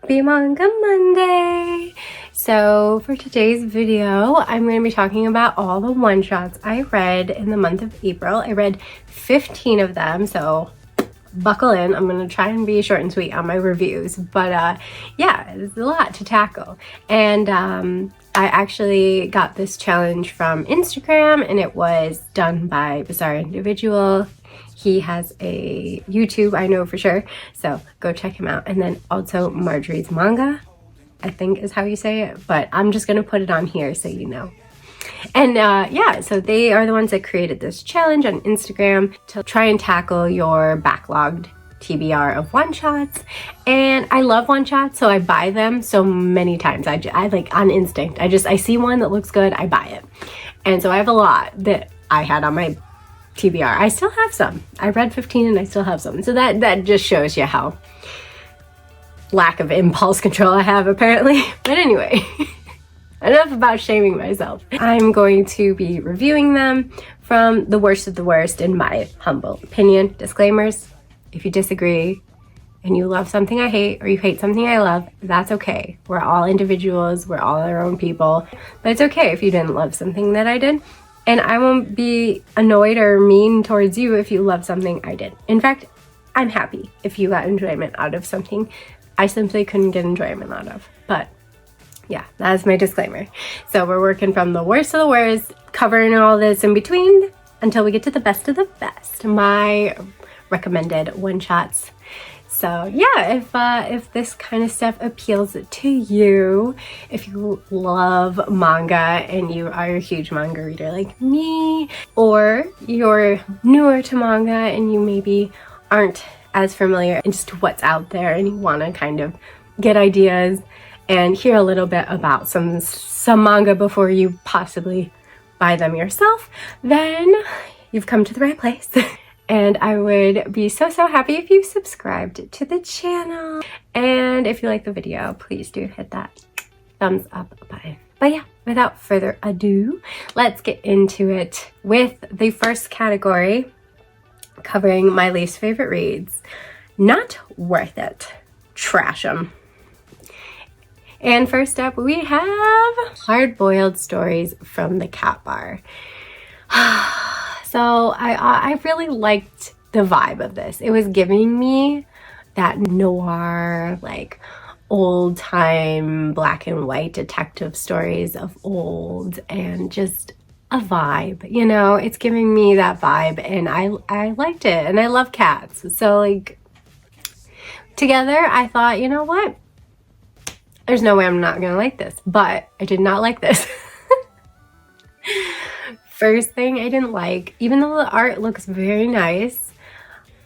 Happy Manga Monday! So for today's video, I'm going to be talking about all the one-shots I read in the month of April. I read 15 of them, so buckle in. I'm going to try and be short and sweet on my reviews, but yeah, it's a lot to tackle. And I actually got this challenge from Instagram, and it was done by Bizarre Individual. He has a YouTube, I know for sure, so go check him out. And then also Marjorie's Manga, I think is how you say it, but I'm just gonna put it on here so you know. And yeah, so they are the ones that created this challenge on Instagram to try and tackle your backlogged TBR of one-shots. And I love one-shots, so I buy them so many times. I like on instinct. I see one that looks good, I buy it. And so I have a lot that I had on my TBR. I still have some. I read 15 and I still have some. So that just shows you how lack of impulse control I have apparently. But anyway, enough about shaming myself. I'm going to be reviewing them from the worst of the worst in my humble opinion. Disclaimers, if you disagree and you love something I hate or you hate something I love, that's okay. We're all individuals, we're all our own people. But it's okay if you didn't love something that I did. And I won't be annoyed or mean towards you if you love something I did. In fact, I'm happy if you got enjoyment out of something I simply couldn't get enjoyment out of. But yeah, that's my disclaimer. So we're working from the worst of the worst, covering all this in between until we get to the best of the best. My recommended one-shots. So yeah, if this kind of stuff appeals to you, if you love manga and you are a huge manga reader like me, or you're newer to manga and you maybe aren't as familiar in just what's out there and you want to kind of get ideas and hear a little bit about some manga before you possibly buy them yourself, then you've come to the right place. And I would be so happy if you subscribed to the channel. And if you like the video, please do hit that thumbs up button. But yeah, without further ado, let's get into it with the first category, covering my least favorite reads. Not worth it. Trash 'em. And first up, we have Hard-Boiled Stories from the Cat Bar. So I really liked the vibe of this. It was giving me that noir, like old-time black and white detective stories of old, and just a vibe, you know? It's giving me that vibe, and I liked it, and I love cats. So like together I thought, you know what? There's no way I'm not gonna like this, but I did not like this. First thing I didn't like, even though the art looks very nice,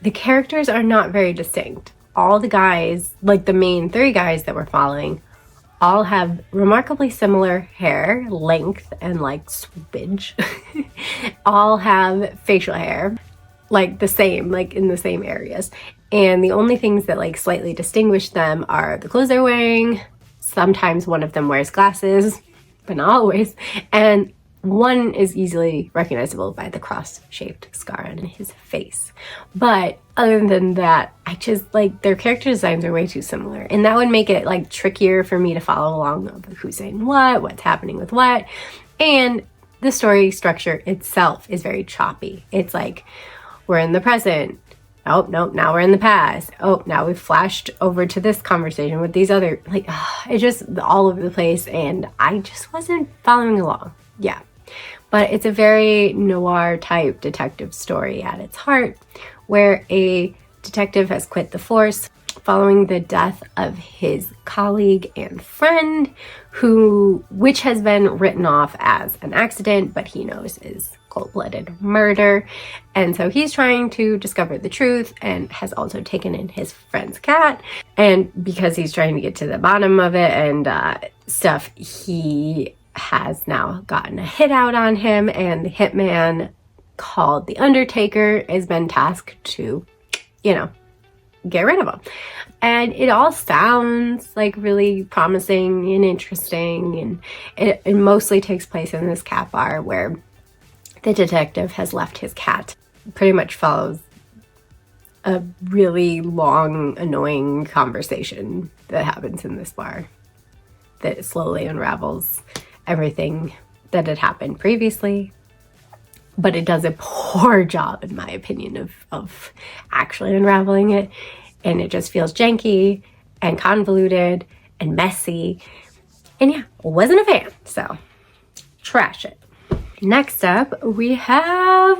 the characters are not very distinct. All the guys, like the main 3 guys that we're following, all have remarkably similar hair length and like swoopage. All have facial hair, like the same, like in the same areas. And the only things that like slightly distinguish them are the clothes they're wearing. Sometimes one of them wears glasses, but not always. And one is easily recognizable by the cross-shaped scar on his face. But other than that, I just like their character designs are way too similar. And that would make it like trickier for me to follow along of who's saying what's happening with what. And the story structure itself is very choppy. It's like, we're in the present. Oh, no, now we're in the past. Oh, now we've flashed over to this conversation with these other, like, it's just all over the place. And I just wasn't following along. Yeah. But it's a very noir type detective story at its heart, where a detective has quit the force following the death of his colleague and friend, which has been written off as an accident, but he knows is cold-blooded murder. And so he's trying to discover the truth, and has also taken in his friend's cat. And because he's trying to get to the bottom of it and stuff, he has now gotten a hit out on him, and the hitman called the Undertaker has been tasked to, you know, get rid of him. And it all sounds like really promising and interesting, and it mostly takes place in this cat bar where the detective has left his cat. Pretty much follows a really long, annoying conversation that happens in this bar that slowly unravels everything that had happened previously. But it does a poor job, in my opinion, of actually unraveling it. And it just feels janky and convoluted and messy. And yeah, wasn't a fan, so trash it. Next up, we have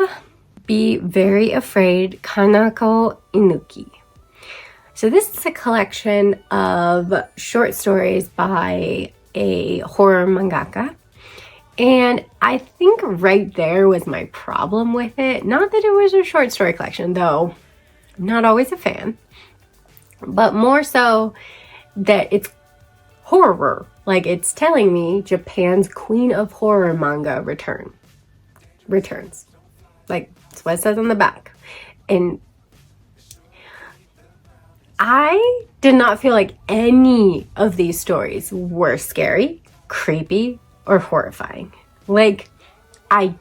Be Very Afraid Kanako Inuki. So this is a collection of short stories by a horror mangaka. And I think right there was my problem with it. Not that it was a short story collection, though I'm not always a fan, but more so that it's horror. Like, it's telling me Japan's queen of horror manga returns. Like, that's what it says on the back. And I did not feel like any of these stories were scary, creepy, or horrifying. Like, I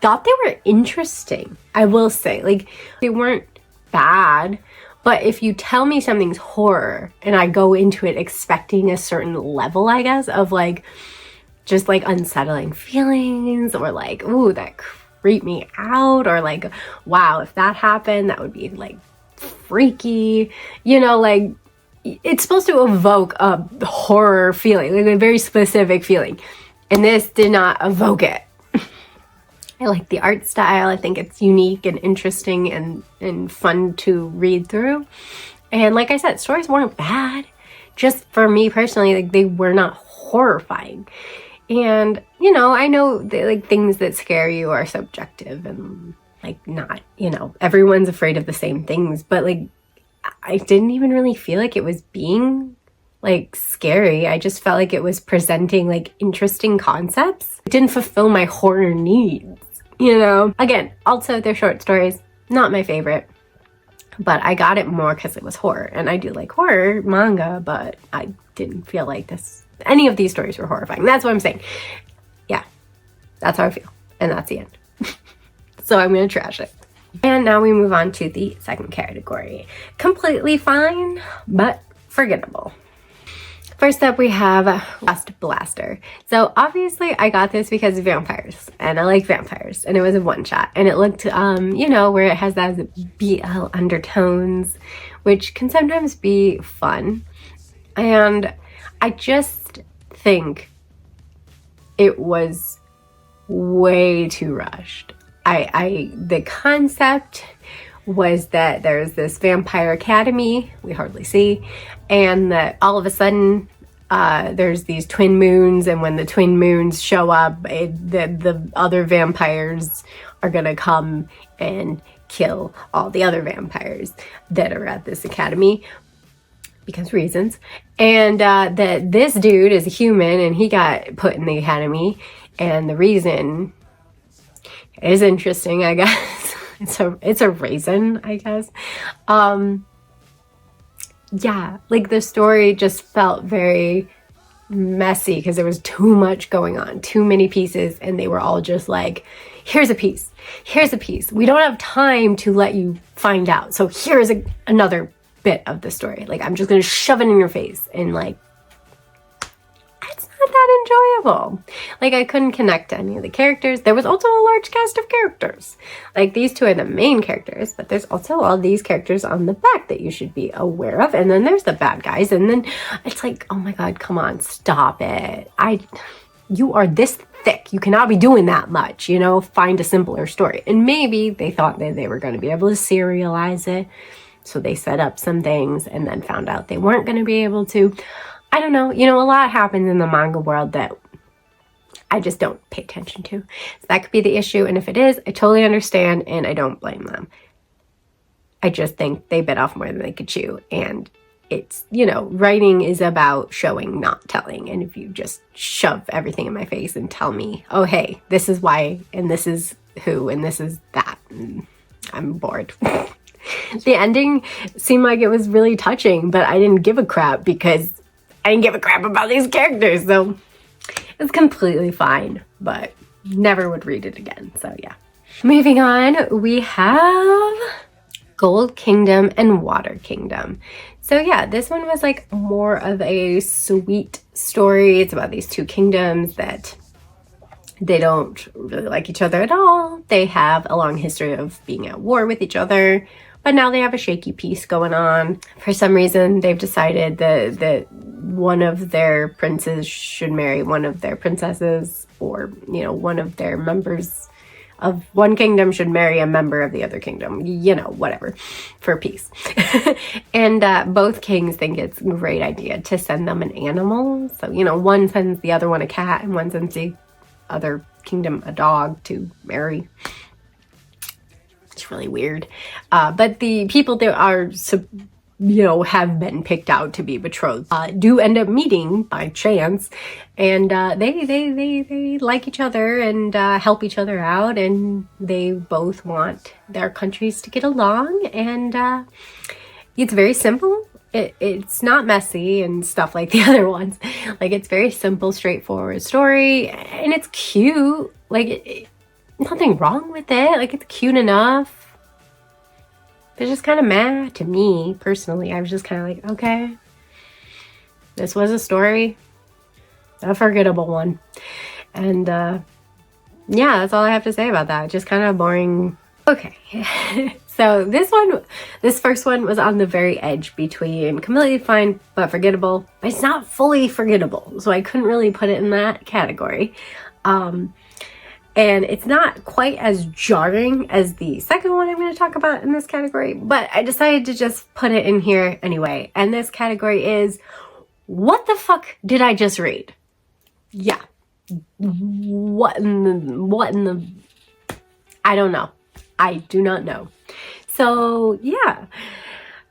thought they were interesting, I will say. Like, they weren't bad, but if you tell me something's horror and I go into it expecting a certain level, I guess, of like, just like unsettling feelings, or like, ooh, that creeped me out, or like, wow, if that happened, that would be like freaky, you know, like, it's supposed to evoke a horror feeling, like a very specific feeling. And this did not evoke it. I like the art style. I think it's unique and interesting and fun to read through. And like I said, stories weren't bad. Just for me personally, like, they were not horrifying. And, you know, I know that, like, things that scare you are subjective and, like, not, you know, everyone's afraid of the same things. But, like, I didn't even really feel like it was being like scary. I just felt like it was presenting like interesting concepts. It didn't fulfill my horror needs, you know? Again, also they're short stories, not my favorite, but I got it more because it was horror, and I do like horror manga, but I didn't feel like any of these stories were horrifying. That's what I'm saying. Yeah, that's how I feel, and that's the end. So I'm gonna trash it. And now we move on to the second category. Completely fine, but forgettable. First up, we have Lust Blaster. So obviously I got this because of vampires, and I like vampires, and it was a one-shot, and it looked, you know, where it has those BL undertones, which can sometimes be fun. And I just think it was way too rushed. The concept was that there's this vampire academy we hardly see, and that all of a sudden there's these twin moons, and when the twin moons show up, the other vampires are gonna come and kill all the other vampires that are at this academy because reasons. And that this dude is a human and he got put in the academy, and the reason is interesting, I guess. It's a reason, I guess. Yeah, like the story just felt very messy because there was too much going on, too many pieces, and they were all just like, here's a piece, here's a piece. We don't have time to let you find out, so here's another bit of the story. Like, I'm just gonna shove it in your face, and like, it's not that enjoyable. Like, I couldn't connect to any of the characters. There was also a large cast of characters. Like, these two are the main characters, but there's also all these characters on the back that you should be aware of, and then there's the bad guys, and then it's like, oh my god, come on, stop it. You are this thick. You cannot be doing that much, you know? Find a simpler story. And maybe they thought that they were going to be able to serialize it, so they set up some things and then found out they weren't going to be able to. I don't know. You know, a lot happens in the manga world that I just don't pay attention to. So that could be the issue. And if it is, I totally understand, and I don't blame them. I just think they bit off more than they could chew. And it's, you know, writing is about showing, not telling. And if you just shove everything in my face and tell me, oh, hey, this is why, and this is who, and this is that, I'm bored. The ending seemed like it was really touching, but I didn't give a crap because I didn't give a crap about these characters. So it's completely fine, but never would read it again. So yeah. Moving on, we have Gold Kingdom and Water Kingdom. So yeah, this one was like more of a sweet story. It's about these two kingdoms that they don't really like each other at all. They have a long history of being at war with each other, but now they have a shaky peace going on. For some reason, they've decided that one of their princes should marry one of their princesses, or, you know, one of their members of one kingdom should marry a member of the other kingdom, you know, whatever, for peace. And both kings think it's a great idea to send them an animal. So, you know, one sends the other one a cat and one sends the other kingdom a dog to marry. It's really weird. But the people that are, you know, have been picked out to be betrothed do end up meeting by chance, and they like each other and help each other out, and they both want their countries to get along, and it's very simple. It's not messy and stuff like the other ones. Like, it's very simple, straightforward story, and it's cute. Like, nothing wrong with it. Like, it's cute enough. It's just kind of meh to me, personally. I was just kind of like, okay, this was a story, a forgettable one. And yeah, that's all I have to say about that. Just kind of boring. Okay, so this first one was on the very edge between completely fine but forgettable, but it's not fully forgettable, so I couldn't really put it in that category. And it's not quite as jarring as the second one I'm going to talk about in this category, but I decided to just put it in here anyway. And this category is, what the fuck did I just read? Yeah. What in the, I don't know. I do not know. So yeah.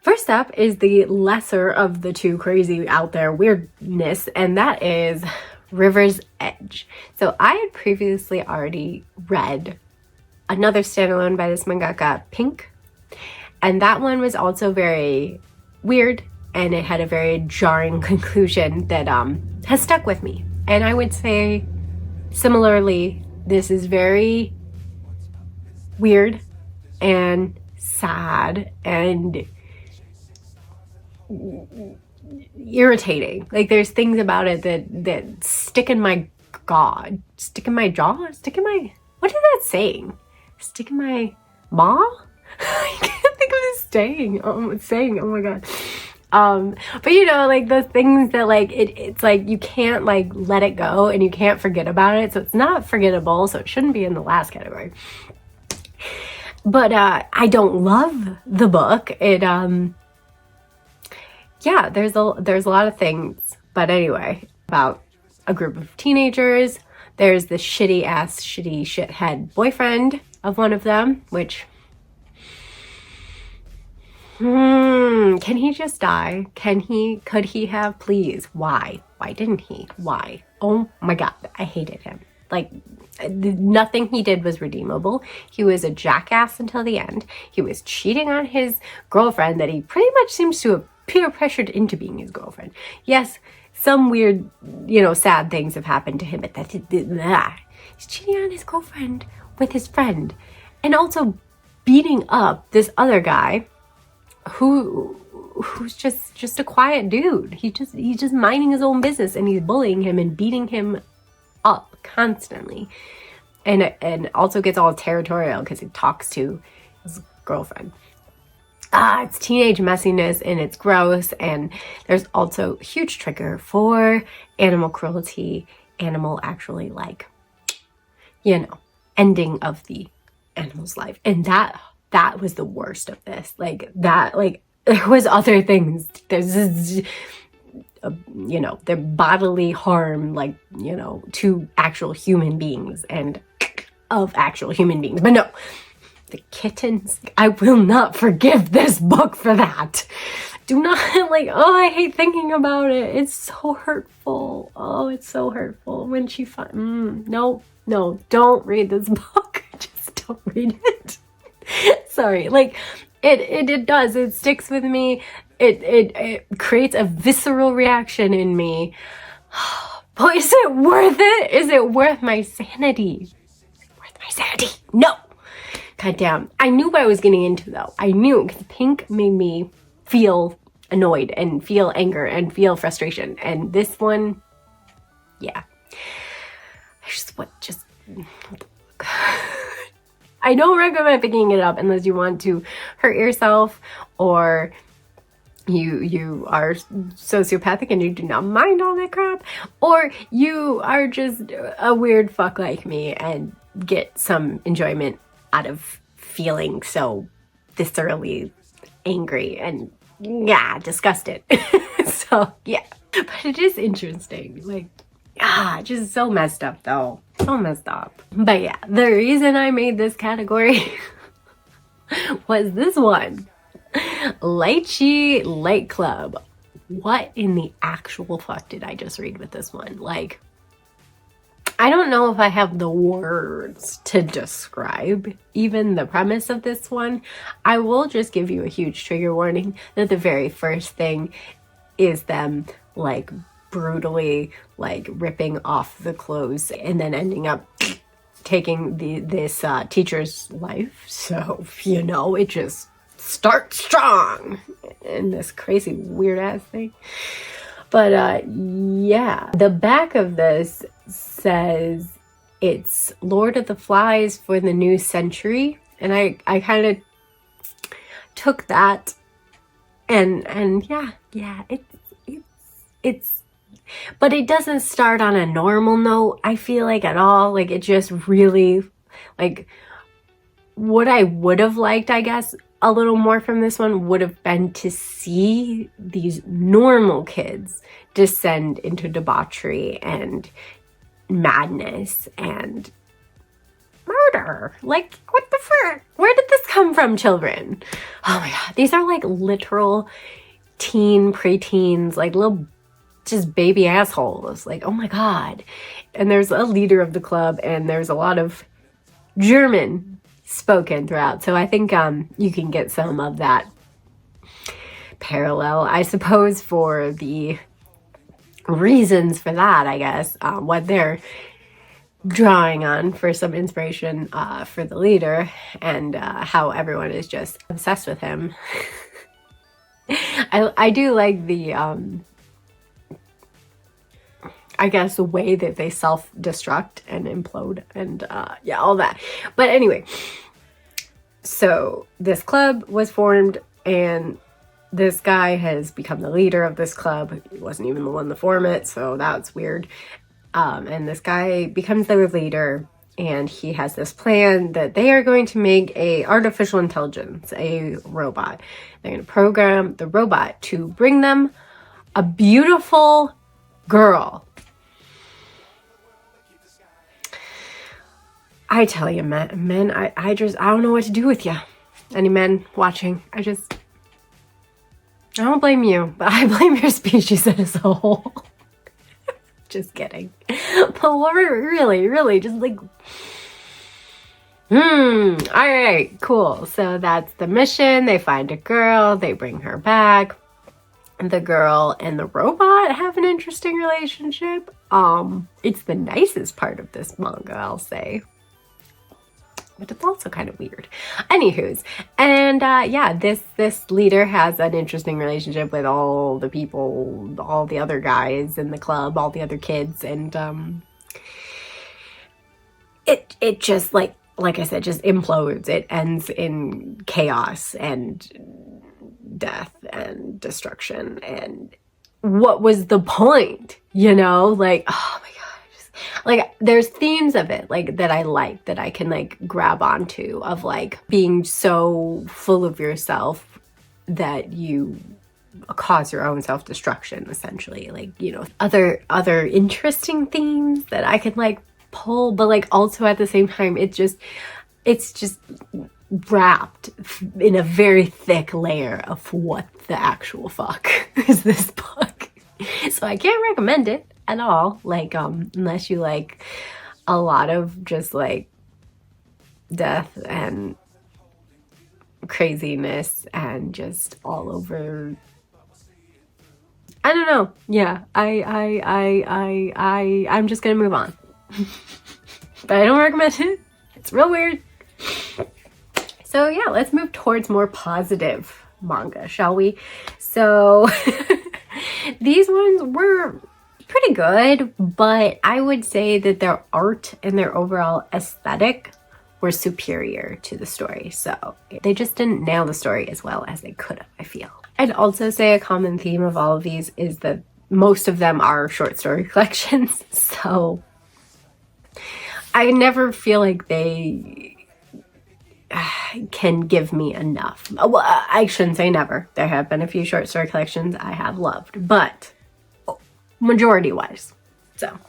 First up is the lesser of the two crazy out there weirdness, and that is River's Edge. So I had previously already read another standalone by this mangaka, Pink, and that one was also very weird, and it had a very jarring conclusion that has stuck with me. And I would say similarly, this is very weird and sad and irritating. Like, there's things about it that stick in my jaw, stick in my, what is that saying? Stick in my maw? I can't think of this saying. Oh my god. But you know, like, the things that, like, it's like you can't, like, let it go and you can't forget about it. So it's not forgettable, so it shouldn't be in the last category. But I don't love the book. It yeah, there's a lot of things, but anyway, about a group of teenagers. There's the shitty shithead boyfriend of one of them, which, can he just die? Could he have, please? Why didn't he? Why? Oh my god, I hated him. Like, nothing he did was redeemable. He was a jackass until the end. He was cheating on his girlfriend that he pretty much seems to have peer pressured into being his girlfriend. Yes, some weird, you know, sad things have happened to him, but he's cheating on his girlfriend with his friend, and also beating up this other guy who's just a quiet dude. He's just minding his own business, and he's bullying him and beating him up constantly, and also gets all territorial because he talks to his girlfriend. It's teenage messiness, and it's gross, and there's also a huge trigger for animal cruelty, animal actually, like, you know, ending of the animal's life. And that was the worst of this. Like, that, like, there was other things. There's this, you know, their bodily harm, like, you know, to actual human beings and of actual human beings. But no, the kittens, I will not forgive this book for that. Do not, like, oh, I hate thinking about it. It's so hurtful. Oh, it's so hurtful when she no, don't read this book. Just don't read it. Sorry, like, it does, it sticks with me. It creates a visceral reaction in me. But is it worth it? Is it worth my sanity? Is it worth my sanity? No. God damn. I knew what I was getting into though. I knew, because pink made me feel annoyed and feel anger and feel frustration. And this one, yeah. What the fuck? I don't recommend picking it up unless you want to hurt yourself, or you are sociopathic and you do not mind all that crap, or you are just a weird fuck like me and get some enjoyment out of feeling so viscerally angry and disgusted. So yeah, but it is interesting. Like, just so messed up though. So messed up. But yeah, the reason I made this category was this one. Lychee Light Club. What in the actual fuck did I just read with this one? Like, I don't know if I have the words to describe even the premise of this one. I will just give you a huge trigger warning that the very first thing is them like brutally like ripping off the clothes and then ending up taking this teacher's life. So, you know, it just starts strong in this crazy weird ass thing. But yeah, the back of this says it's Lord of the Flies for the new century, and I kind of took that and yeah, it's but it doesn't start on a normal note, I feel like, at all. Like, it just really, like, what I would have liked, I guess, a little more from this one would have been to see these normal kids descend into debauchery and madness and murder. Like, what the frick? Where did this come from, children? Oh my god, these are like literal preteens, like little just baby assholes. Like, oh my god. And there's a leader of the club, and there's a lot of German spoken throughout, so I think you can get some of that parallel, I suppose, for the reasons for that, I guess, what they're drawing on for some inspiration for the leader, and how everyone is just obsessed with him. I do like the I guess the way that they self-destruct and implode and yeah, all that. But anyway, so this club was formed, and this guy has become the leader of this club. He wasn't even the one to form it, so that's weird. And this guy becomes their leader, and he has this plan that they are going to make a artificial intelligence, a robot. They're going to program the robot to bring them a beautiful girl. I tell you, men, I don't know what to do with you. Any men watching, I don't blame you, but I blame your species as a whole. Just kidding. But we're really just like, all right, cool. So that's the mission. They find a girl, they bring her back. The girl and the robot have an interesting relationship. It's the nicest part of this manga, I'll say. But it's also kind of weird. Anywho's, and yeah, this leader has an interesting relationship with all the people, all the other guys in the club, all the other kids, and it just like I said, just implodes. It ends in chaos and death and destruction. And what was the point? You know, like, oh my god. Like, there's themes of it, like, that I like, that I can, like, grab onto, of, like, being so full of yourself that you cause your own self-destruction, essentially. Like, you know, other interesting themes that I can, like, pull, but, like, also at the same time, it's just wrapped in a very thick layer of what the actual fuck is this book. So I can't recommend it at all, like, unless you like a lot of just like death and craziness and just all over. I don't know. Yeah, I'm just gonna move on. But I don't recommend it. It's real weird. So yeah, let's move towards more positive manga, shall we? So these ones were pretty good, but I would say that their art and their overall aesthetic were superior to the story. So they just didn't nail the story as well as they could have, I feel. I'd also say a common theme of all of these is that most of them are short story collections. So I never feel like they can give me enough. Well, I shouldn't say never. There have been a few short story collections I have loved, but majority wise. So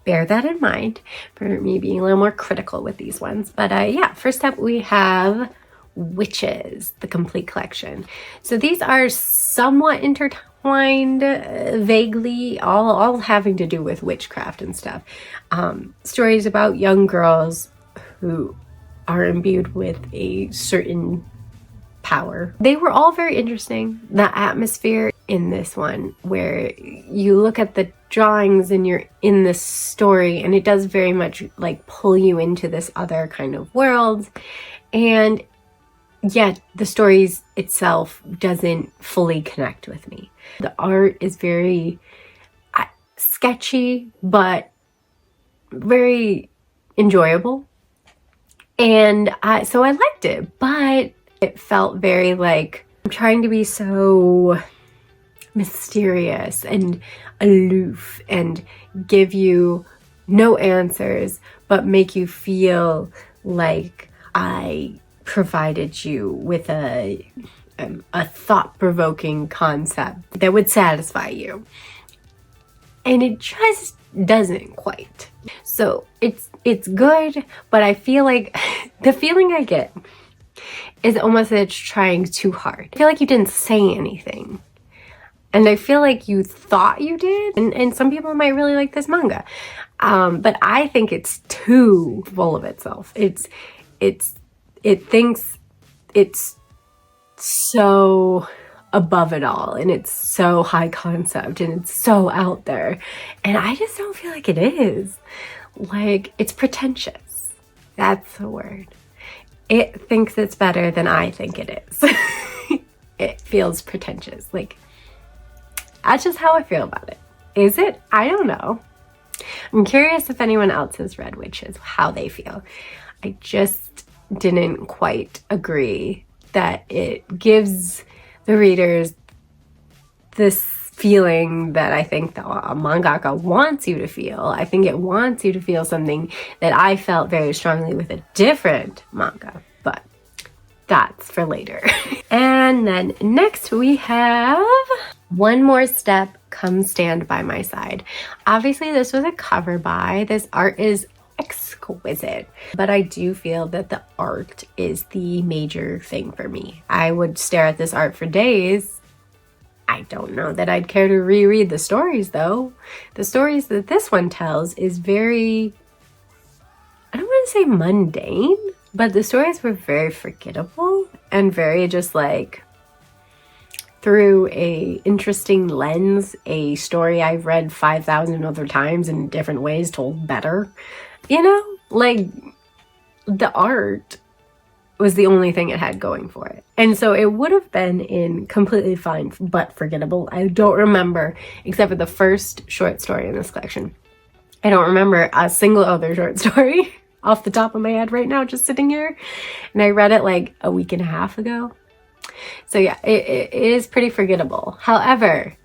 bear that in mind for me being a little more critical with these ones. But yeah, first up we have Witches, the complete collection. So these are somewhat intertwined, vaguely, all having to do with witchcraft and stuff. Stories about young girls who are imbued with a certain power. They were all very interesting. The atmosphere in this one, where you look at the drawings and you're in this story, and it does very much like pull you into this other kind of world. And yet the stories itself doesn't fully connect with me. The art is very sketchy, but very enjoyable. And so I liked it, but it felt very like I'm trying to be so mysterious and aloof and give you no answers, but make you feel like I provided you with a thought-provoking concept that would satisfy you. And it just doesn't quite. So it's good, but I feel like the feeling I get is almost that it's trying too hard. I feel like you didn't say anything. And I feel like you thought you did. And some people might really like this manga. But I think it's too full of itself. It thinks it's so above it all, and it's so high concept, and it's so out there, and I just don't feel like it is. Like, it's pretentious. That's the word. It thinks it's better than I think it is. It feels pretentious. Like, that's just how I feel about it. Is it? I don't know. I'm curious if anyone else has read Witches, how they feel. I just didn't quite agree that it gives the readers this feeling that I think the mangaka wants you to feel. I think it wants you to feel something that I felt very strongly with a different manga, but that's for later. And then next we have One More Step, Come Stand by My Side. Obviously this was a cover buy. This art is exquisite, but I do feel that the art is the major thing for me. I would stare at this art for days. I don't know that I'd care to reread the stories though. The stories that this one tells is very, I don't want to say mundane, but the stories were very forgettable and very just like through a interesting lens, a story I've read 5,000 other times in different ways told better. You know, like the art was the only thing it had going for it. And so it would have been in completely fine but forgettable. I don't remember, except for the first short story in this collection. I don't remember a single other short story off the top of my head right now, just sitting here. And I read it like a week and a half ago. So yeah, it is pretty forgettable. However,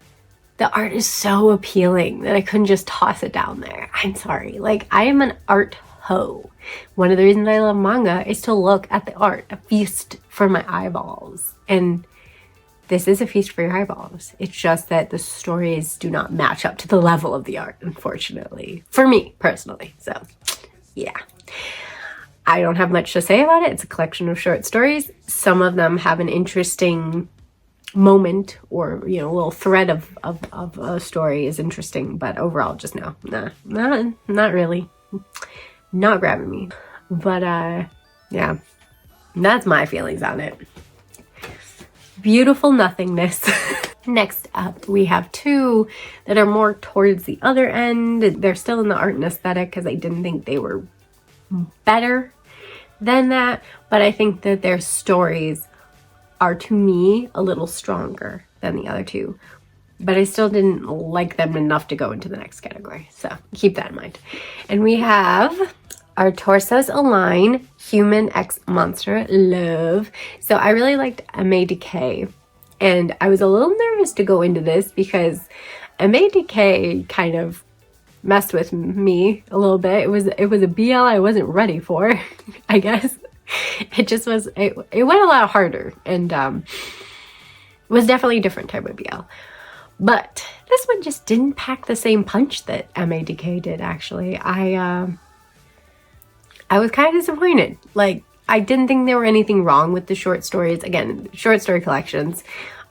the art is so appealing that I couldn't just toss it down there. I'm sorry. Like, I am an art hoe. One of the reasons I love manga is to look at the art, a feast for my eyeballs. And this is a feast for your eyeballs. It's just that the stories do not match up to the level of the art, unfortunately. For me, personally. So, yeah. I don't have much to say about it. It's a collection of short stories. Some of them have an interesting moment, or you know, a little thread of a story is interesting, but overall just not really, not grabbing me. But yeah, that's my feelings on it. Beautiful nothingness. Next up we have two that are more towards the other end. They're still in the art and aesthetic because I didn't think they were better than that, but I think that their stories are, to me, a little stronger than the other two. But I still didn't like them enough to go into the next category. So keep that in mind. And we have our torsos align, human x monster love. So I really liked MADK. And I was a little nervous to go into this because MADK kind of messed with me a little bit. It was a BL I wasn't ready for, I guess. It just was, it went a lot harder, and was definitely a different type of BL. But this one just didn't pack the same punch that MADK did, actually. I was kind of disappointed. Like, I didn't think there were anything wrong with the short stories. Again, short story collections.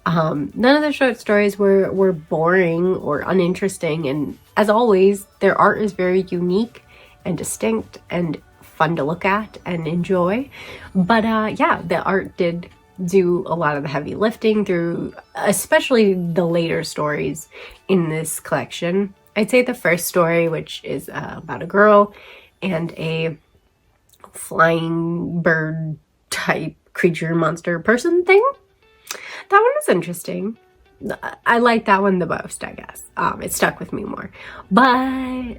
None of the short stories were boring or uninteresting. And as always, their art is very unique and distinct and fun to look at and enjoy. But yeah, the art did do a lot of the heavy lifting through, especially the later stories in this collection. I'd say the first story, which is about a girl and a flying bird type creature monster person thing. That one was interesting. I liked that one the most, I guess. It stuck with me more. But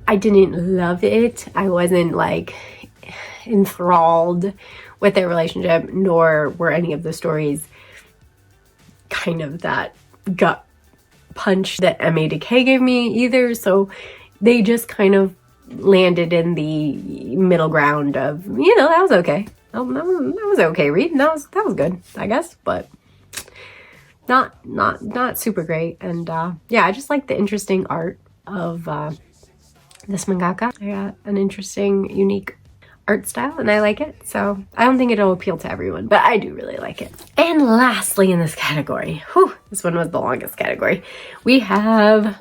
I didn't love it. I wasn't like enthralled with their relationship, nor were any of the stories kind of that gut punch that MADK gave me either. So they just kind of landed in the middle ground of, you know, that was okay. That was okay read. That was good, I guess, but not super great. And yeah, I just like the interesting art of this mangaka. I got an interesting, unique art style, and I like it. So I don't think it'll appeal to everyone, but I do really like it. And lastly in this category, this one was the longest category, we have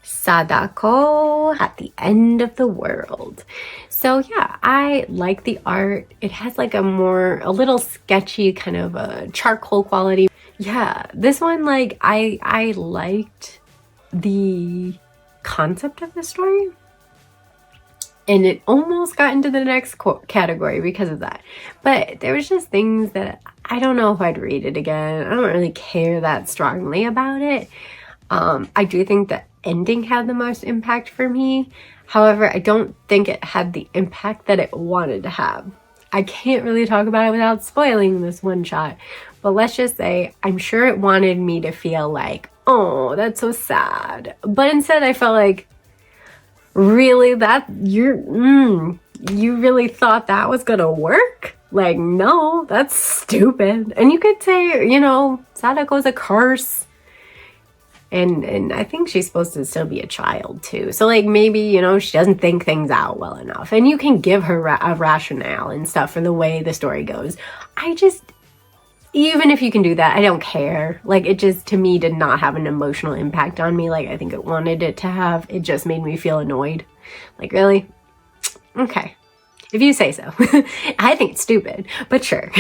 Sadako at the End of the World. So yeah, I like the art. It has like a little sketchy kind of a charcoal quality. Yeah, this one, like, I liked the concept of the story, and it almost got into the next category because of that. But there was just things that I don't know if I'd read it again. I don't really care that strongly about it. I do think the ending had the most impact for me. However, I don't think it had the impact that it wanted to have. I can't really talk about it without spoiling this one shot, but let's just say I'm sure it wanted me to feel like, oh, that's so sad. But instead I felt like, really, that you really thought that was gonna work? Like, no, that's stupid. And you could say, you know, Sadako's a curse. And I think she's supposed to still be a child too. So like, maybe, you know, she doesn't think things out well enough. And you can give her a rationale and stuff for the way the story goes. Even if you can do that, I don't care. Like, it just, to me, did not have an emotional impact on me like I think it wanted it to have. It just made me feel annoyed. Like, really? Okay. If you say so. I think it's stupid, but sure.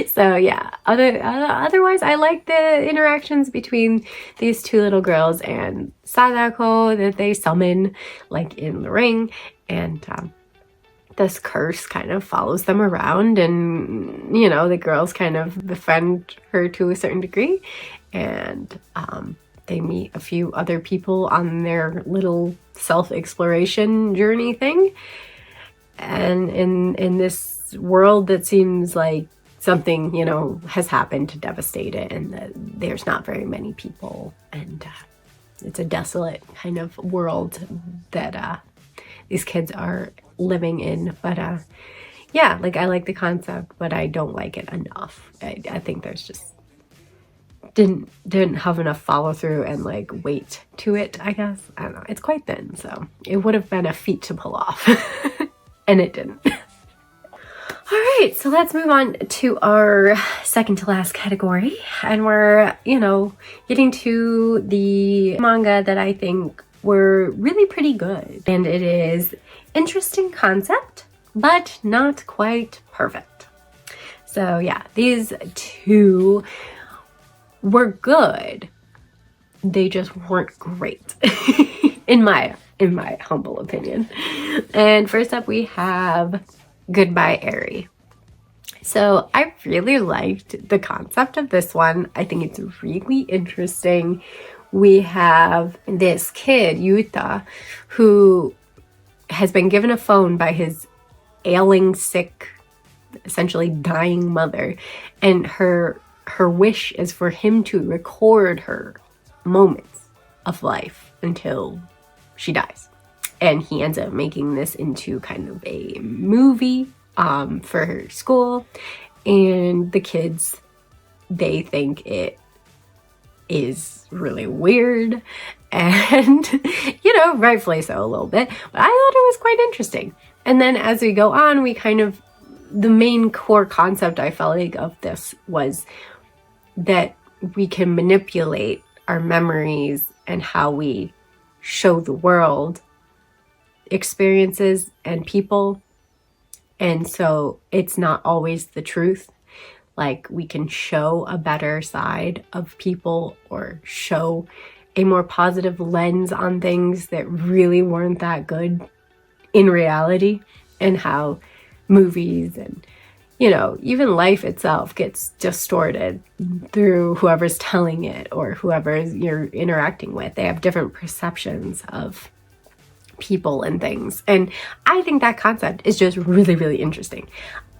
So yeah, otherwise I like the interactions between these two little girls and Sadako that they summon, like in the ring, and this curse kind of follows them around, and you know, the girls kind of befriend her to a certain degree, and they meet a few other people on their little self-exploration journey thing, and in this world that seems like something, you know, has happened to devastate it, and there's not very many people, and it's a desolate kind of world that these kids are living in. But yeah, like, I like the concept, but I don't like it enough. I think there's just didn't have enough follow through and like weight to it, I guess. I don't know, it's quite thin, so it would have been a feat to pull off. And it didn't. All right, so let's move on to our second to last category. And we're, you know, getting to the manga that I think were really pretty good. And it is interesting concept, but not quite perfect. So yeah, these two were good. They just weren't great, in my in my humble opinion. And first up we have Goodbye Airy. So I really liked the concept of this one. I think it's really interesting. We have this kid, Yuta, who has been given a phone by his ailing, sick, essentially dying mother, and her wish is for him to record her moments of life until she dies. And he ends up making this into kind of a movie for her school, and the kids, they think it is really weird, and you know, rightfully so a little bit, but I thought it was quite interesting. And then as we go on, we kind of, the main core concept I felt like of this was that we can manipulate our memories and how we show the world experiences and people, and so it's not always the truth. Like, we can show a better side of people or show a more positive lens on things that really weren't that good in reality, and how movies and, you know, even life itself gets distorted through whoever's telling it or whoever you're interacting with. They have different perceptions of people and things. And I think that concept is just really, really interesting.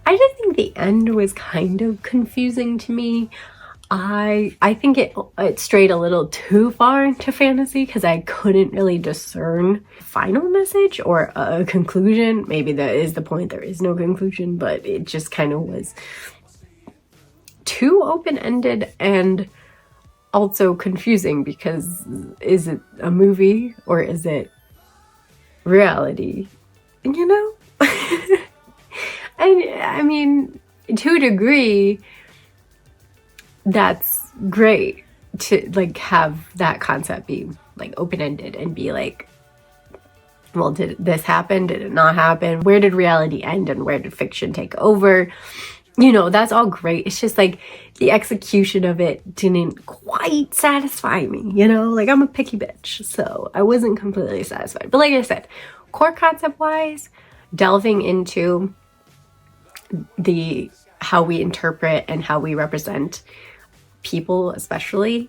I just think the end was kind of confusing to me. I think it strayed a little too far into fantasy because I couldn't really discern a final message or a conclusion. Maybe that is the point, there is no conclusion, but it just kind of was too open-ended and also confusing, because is it a movie or is it reality? You know? I mean, to a degree, that's great to like have that concept be like open-ended and be like, well, did this happen? Did it not happen? Where did reality end and where did fiction take over? You know, that's all great. It's just like the execution of it didn't quite satisfy me, you know? Like, I'm a picky bitch, so I wasn't completely satisfied. But like I said, core concept-wise, delving into how we interpret and how we represent people, especially,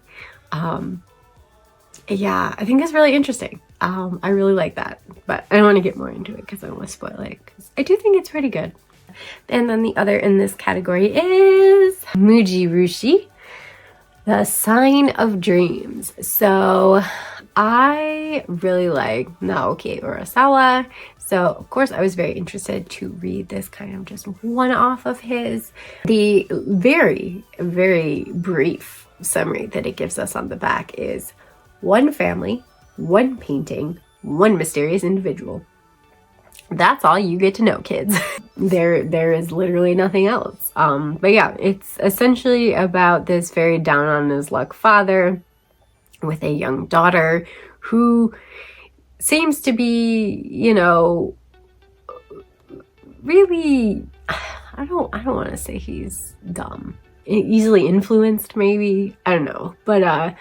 yeah, I think it's really interesting. I really like that, but I don't want to get more into it because I don't want to spoil it, because I do think it's pretty good. And then the other in this category is Mujirushi, the Sign of Dreams. So I really like Naoki Urasawa, so of course I was very interested to read this kind of just one-off of his. The very, very brief summary that it gives us on the back is: one family, one painting, one mysterious individual. That's all you get to know, kids. There is literally nothing else. But yeah, it's essentially about this very down on his luck father with a young daughter who seems to be, you know, really, I don't want to say he's dumb, easily influenced maybe, I don't know, but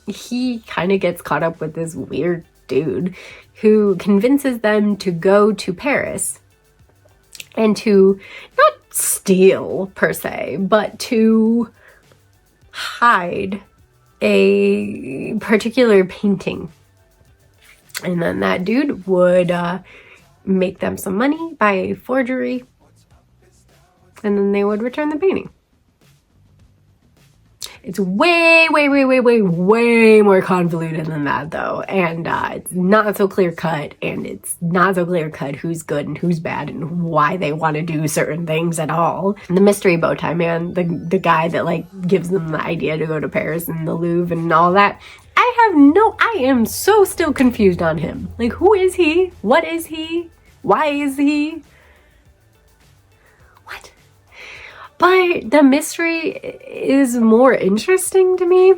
he kind of gets caught up with this weird dude who convinces them to go to Paris and to not steal per se, but to hide a particular painting. And then that dude would make them some money by forgery, and then they would return the painting. It's way more convoluted than that, though, and it's not so clear cut, and it's not so clear cut who's good and who's bad and why they want to do certain things at all. And the mystery bow tie man, the guy that like gives them the idea to go to Paris and the Louvre and all that, I am so still confused on him. Like, who is he? What is he? Why is he? What? But the mystery is more interesting to me.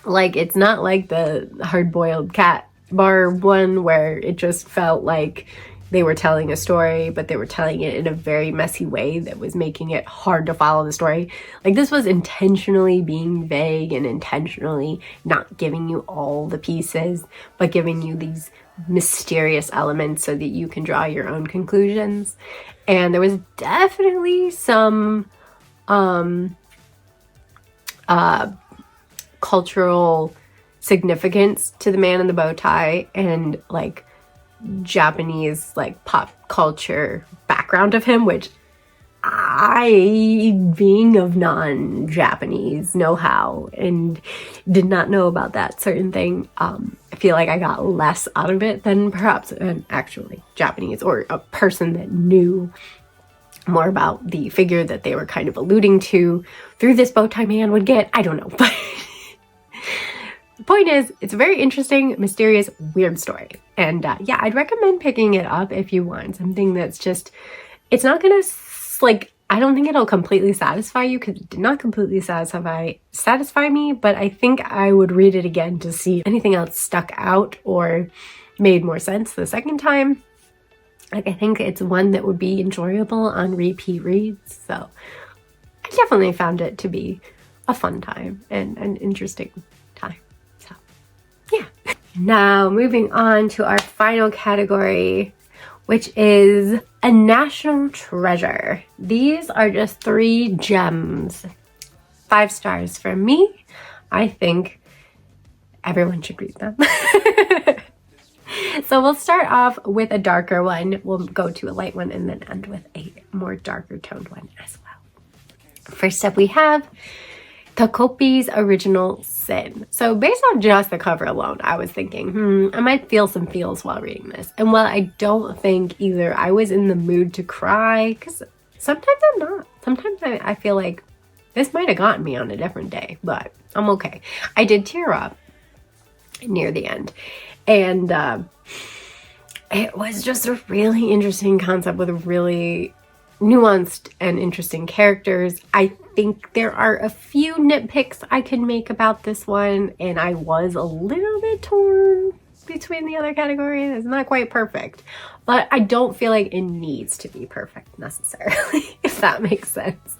Like, it's not like the hard-boiled cat bar one where it just felt like they were telling a story, but they were telling it in a very messy way that was making it hard to follow the story. Like, this was intentionally being vague and intentionally not giving you all the pieces, but giving you these mysterious elements so that you can draw your own conclusions. And there was definitely some cultural significance to the man in the bow tie and like Japanese like pop culture background of him, which I, being of non-Japanese know-how and did not know about that certain thing, I feel like I got less out of it than perhaps an actually Japanese or a person that knew more about the figure that they were kind of alluding to through this bow tie man would get. I don't know, but the point is, it's a very interesting, mysterious, weird story. And yeah, I'd recommend picking it up if you want something that's just, it's not gonna like, I don't think it'll completely satisfy you because it did not completely satisfy me, but I think I would read it again to see if anything else stuck out or made more sense the second time. Like, I think it's one that would be enjoyable on repeat reads. So I definitely found it to be a fun time and an interesting time. So yeah. Now moving on to our final category, which is a national treasure. These are just 3 gems. 5 stars from me. I think everyone should read them. So we'll start off with a darker one. We'll go to a light one and then end with a more darker toned one as well. First up we have Takopi's Original Sin. So based on just the cover alone, I was thinking, I might feel some feels while reading this. And while I don't think either I was in the mood to cry, because sometimes I'm not. Sometimes I feel like this might have gotten me on a different day, but I'm okay. I did tear up near the end. And it was just a really interesting concept with really nuanced and interesting characters. I think there are a few nitpicks I can make about this one, and I was a little bit torn between the other categories. It's not quite perfect, but I don't feel like it needs to be perfect necessarily, if that makes sense.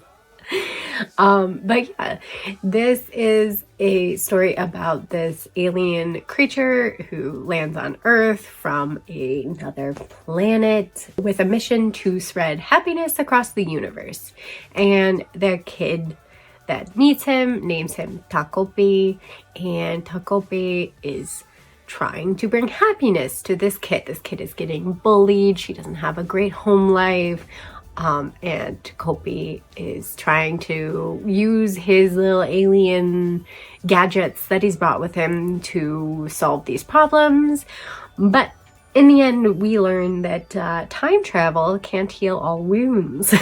But yeah, this is a story about this alien creature who lands on Earth from another planet with a mission to spread happiness across the universe. And the kid that meets him names him Takopi, and Takopi is trying to bring happiness to this kid. This kid is getting bullied. She doesn't have a great home life. And Takopi is trying to use his little alien gadgets that he's brought with him to solve these problems. But in the end, we learn that time travel can't heal all wounds.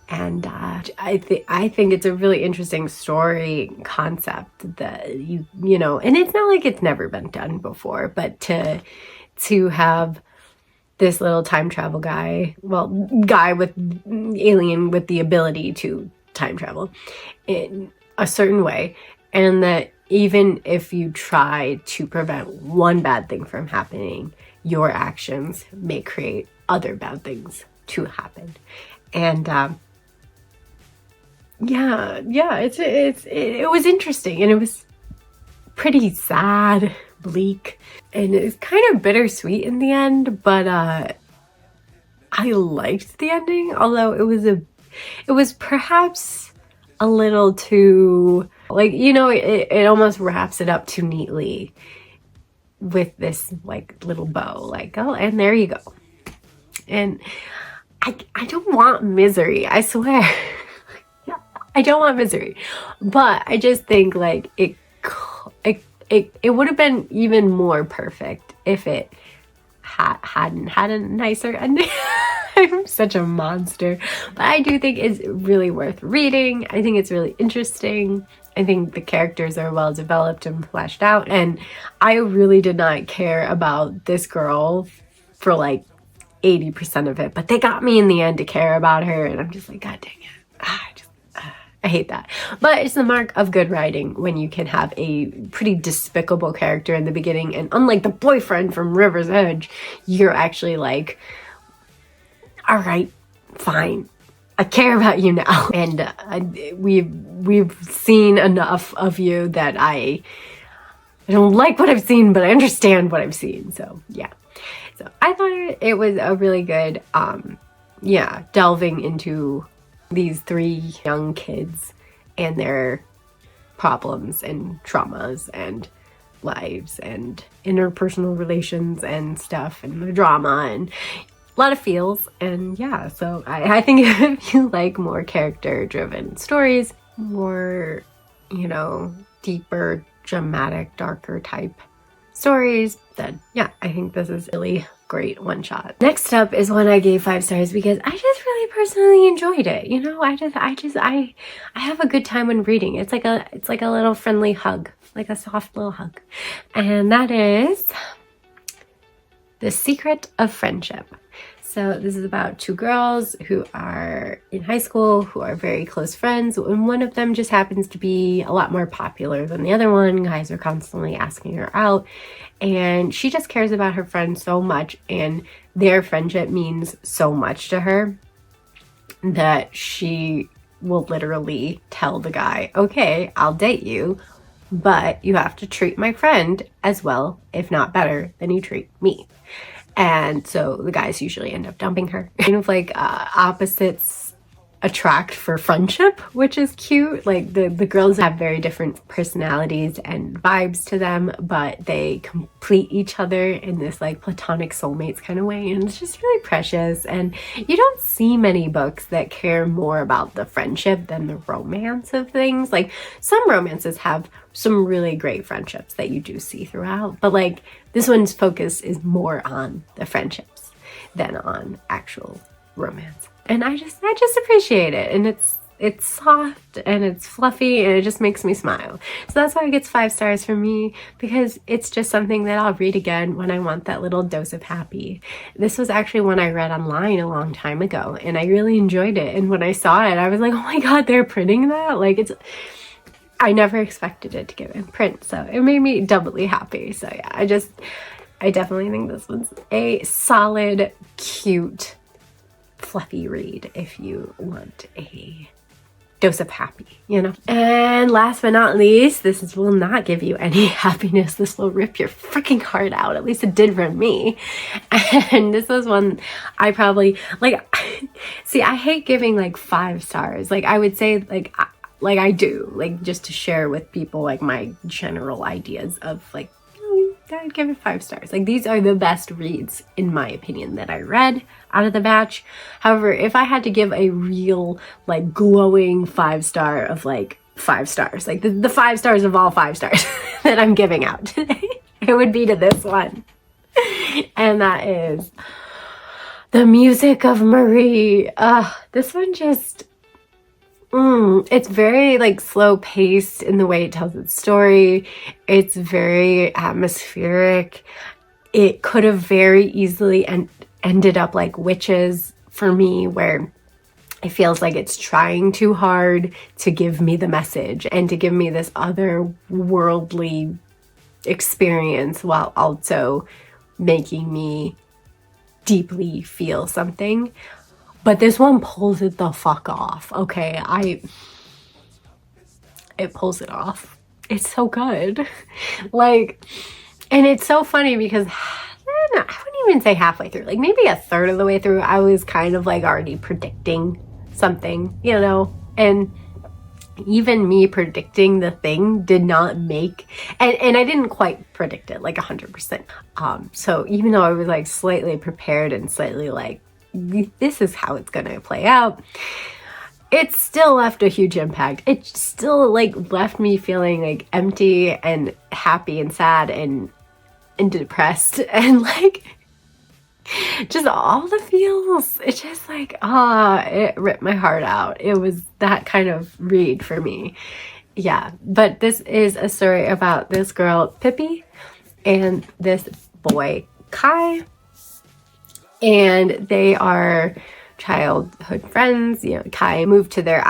And I think it's a really interesting story concept that you know, and it's not like it's never been done before, but to have this little time travel guy with alien with the ability to time travel in a certain way, and that even if you try to prevent one bad thing from happening, your actions may create other bad things to happen. And it was interesting, and it was pretty sad, bleak, and it's kind of bittersweet in the end, but I liked the ending, although it was perhaps a little too, like, you know, it almost wraps it up too neatly with this like little bow, like, oh, and there you go. And I don't want misery, I swear. I don't want misery, but I just think like it would have been even more perfect if it hadn't had a nicer ending. I'm such a monster, but I do think it's really worth reading. I think it's really interesting. I think the characters are well developed and fleshed out, and I really did not care about this girl for like 80% of it, but they got me in the end to care about her, and I'm just like, God dang it. I hate that. But it's the mark of good writing when you can have a pretty despicable character in the beginning, and unlike the boyfriend from River's Edge, you're actually like, all right, fine, I care about you now. And we've seen enough of you that I I don't like what I've seen, but I understand what I've seen. So yeah. So I thought it was a really good, yeah, delving into these three young kids and their problems and traumas and lives and interpersonal relations and stuff and the drama and a lot of feels. And yeah, so I think if you like more character driven stories, more, you know, deeper, dramatic, darker type stories, then yeah, I think this is really great one shot. Next up is one I gave 5 stars because I just really personally enjoyed it. You know, I have a good time when reading. It's like a little friendly hug, like a soft little hug. And that is The Secret of Friendship. So this is about 2 girls who are in high school, who are very close friends, and one of them just happens to be a lot more popular than the other one. Guys are constantly asking her out, and she just cares about her friend so much, and their friendship means so much to her that she will literally tell the guy, okay, I'll date you, but you have to treat my friend as well, if not better, than you treat me. And so the guys usually end up dumping her. Kind of like opposites attract for friendship, which is cute. Like the girls have very different personalities and vibes to them, but they complete each other in this like platonic soulmates kind of way. And it's just really precious. And you don't see many books that care more about the friendship than the romance of things. Like some romances have some really great friendships that you do see throughout, but like this one's focus is more on the friendships than on actual romance. And I just appreciate it. And it's soft and it's fluffy and it just makes me smile. So that's why it gets 5 stars from me, because it's just something that I'll read again when I want that little dose of happy. This was actually one I read online a long time ago and I really enjoyed it. And when I saw it, I was like, oh my God, they're printing that? Like I never expected it to get in print. So it made me doubly happy. So yeah, I definitely think this one's a solid, cute, fluffy read if you want a dose of happy, you know. And last but not least, will not give you any happiness. This will rip your freaking heart out. At least it did for me. And this was one I probably like. See, I hate giving like 5 stars. Like I would say like I do, like just to share with people like my general ideas of like, I'd give it 5 stars. Like these are the best reads in my opinion that I read out of the batch. However, if I had to give a real like glowing 5 star of like 5 stars, like the 5 stars of all 5 stars that I'm giving out today, it would be to this one. And that is The Music of Marie. This one just, it's very like slow paced in the way it tells its story. It's very atmospheric. It could have very easily ended up like Witches for me, where it feels like it's trying too hard to give me the message and to give me this otherworldly experience while also making me deeply feel something. But this one pulls it the fuck off, okay? It pulls it off. It's so good. Like, and it's so funny because I wouldn't even say halfway through, like maybe a third of the way through, I was kind of like already predicting something, you know? And even me predicting the thing did not make, and I didn't quite predict it like 100%. So even though I was like slightly prepared and slightly like, this is how it's gonna play out, it still left a huge impact. It still like left me feeling like empty and happy and sad and depressed and like just all the feels. It's just like, it ripped my heart out. It was that kind of read for me. Yeah, but this is a story about this girl, Pippi, and this boy, Kai. And they are childhood friends. You know, Kai moved to their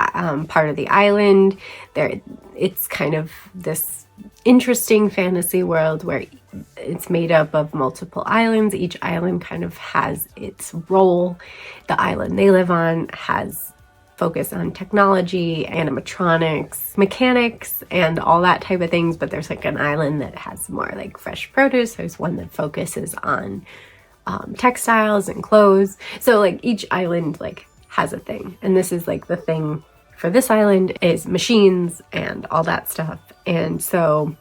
part of the island. It's kind of this interesting fantasy world where it's made up of multiple islands. Each island kind of has its role. The island they live on has focus on technology, animatronics, mechanics, and all that type of things. But there's like an island that has more like fresh produce. There's one that focuses on textiles and clothes. So like each island like has a thing, and this is like the thing for this island is machines and all that stuff. And so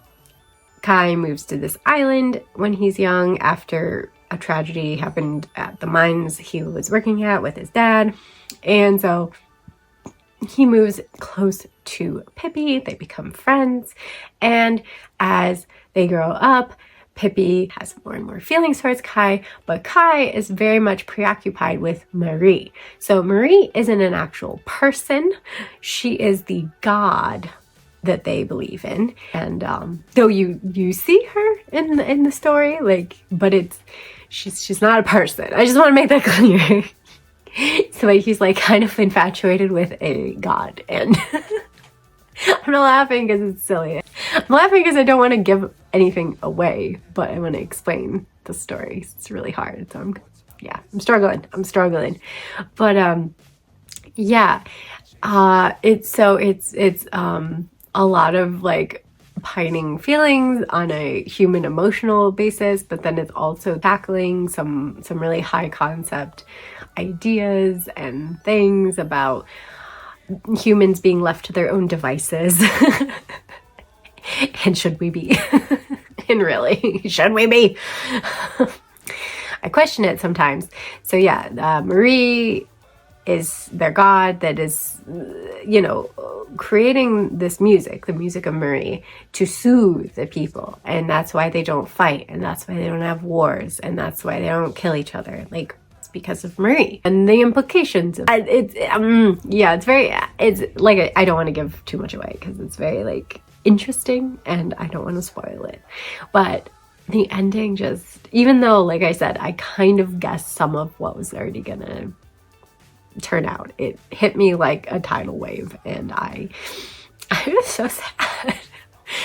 Kai moves to this island when he's young after a tragedy happened at the mines he was working at with his dad. And so he moves close to Pippi. They become friends. And as they grow up, Pippi has more and more feelings towards Kai, but Kai is very much preoccupied with Marie. So Marie isn't an actual person. She is the god that they believe in. And though you see her in the story, like, but she's not a person. I just want to make that clear. So like, he's like kind of infatuated with a god, and I'm not laughing because it's silly. I'm laughing because I don't want to give anything away, but I want to explain the story. It's really hard. So I'm struggling. But yeah, it's a lot of like pining feelings on a human emotional basis, but then it's also tackling some really high concept ideas and things about humans being left to their own devices. And should we be? And really, should we be? I question it sometimes. So yeah, Marie is their god that is, creating this music, the music of Marie, to soothe the people. And that's why they don't fight. And that's why they don't have wars. And that's why they don't kill each other. Like, it's because of Marie and the implications of it's like, I don't want to give too much away because it's very like interesting and I don't want to spoil it. But the ending just, even though, like I said, I kind of guessed some of what was already gonna turn out, it hit me like a tidal wave, and I was so sad.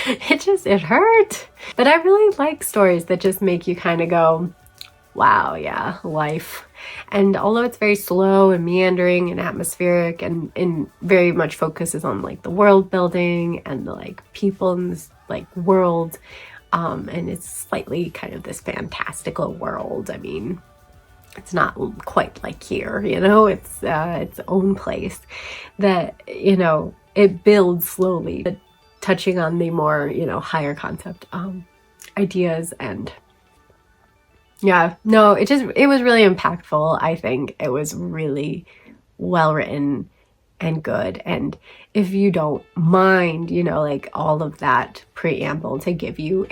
It hurt. But I really like stories that just make you kind of go, wow, yeah, life. And although it's very slow and meandering and atmospheric and very much focuses on like the world building and the like people in this like world, and it's slightly kind of this fantastical world. I mean, it's not quite like here, it's its own place that, it builds slowly, but touching on the more, higher concept ideas. And yeah, no, it was really impactful. I think it was really well written and good. And if you don't mind, like all of that preamble to give you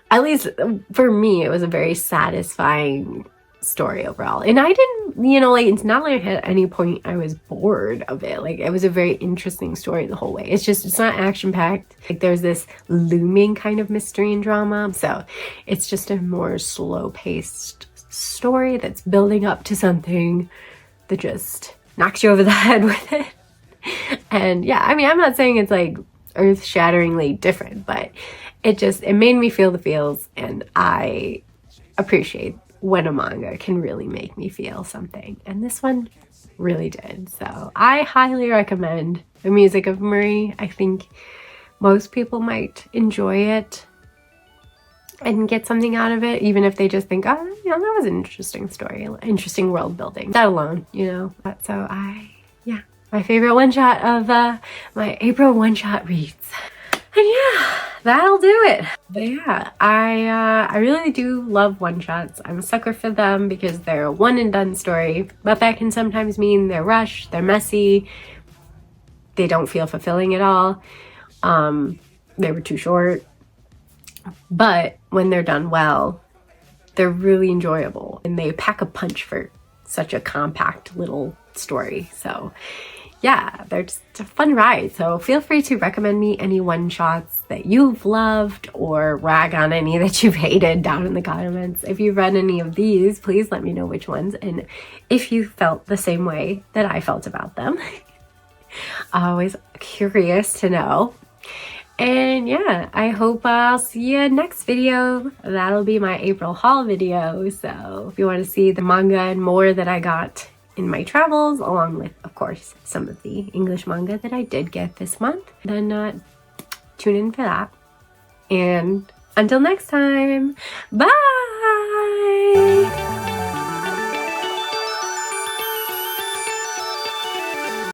at least for me, it was a very satisfying story overall. And I didn't, like, it's not like at any point I was bored of it. Like, it was a very interesting story the whole way. It's not action-packed. Like, there's this looming kind of mystery and drama. So it's just a more slow-paced story that's building up to something that just knocks you over the head with it. And yeah, I mean, I'm not saying it's like earth-shatteringly different, but it made me feel the feels, and I appreciate when a manga can really make me feel something. And this one really did. So I highly recommend the music of Marie. I think most people might enjoy it and get something out of it, even if they just think, oh, that was an interesting story, interesting world building. That alone, So my favorite one-shot of my April one-shot reads. And yeah, that'll do it. But yeah, I really do love one-shots. I'm a sucker for them because they're a one and done story, but that can sometimes mean they're rushed, they're messy, they don't feel fulfilling at all. They were too short. But when they're done well, they're really enjoyable, and they pack a punch for such a compact little story. So yeah, they're just a fun ride. So feel free to recommend me any one-shots that you've loved or rag on any that you've hated down in the comments. If you've read any of these, please let me know which ones and if you felt the same way that I felt about them. Always curious to know. And yeah, I hope I'll see you next video. That'll be my April haul video. So if you want to see the manga and more that I got in my travels, along with, of course, some of the English manga that I did get this month. Then tune in for that. And until next time, bye!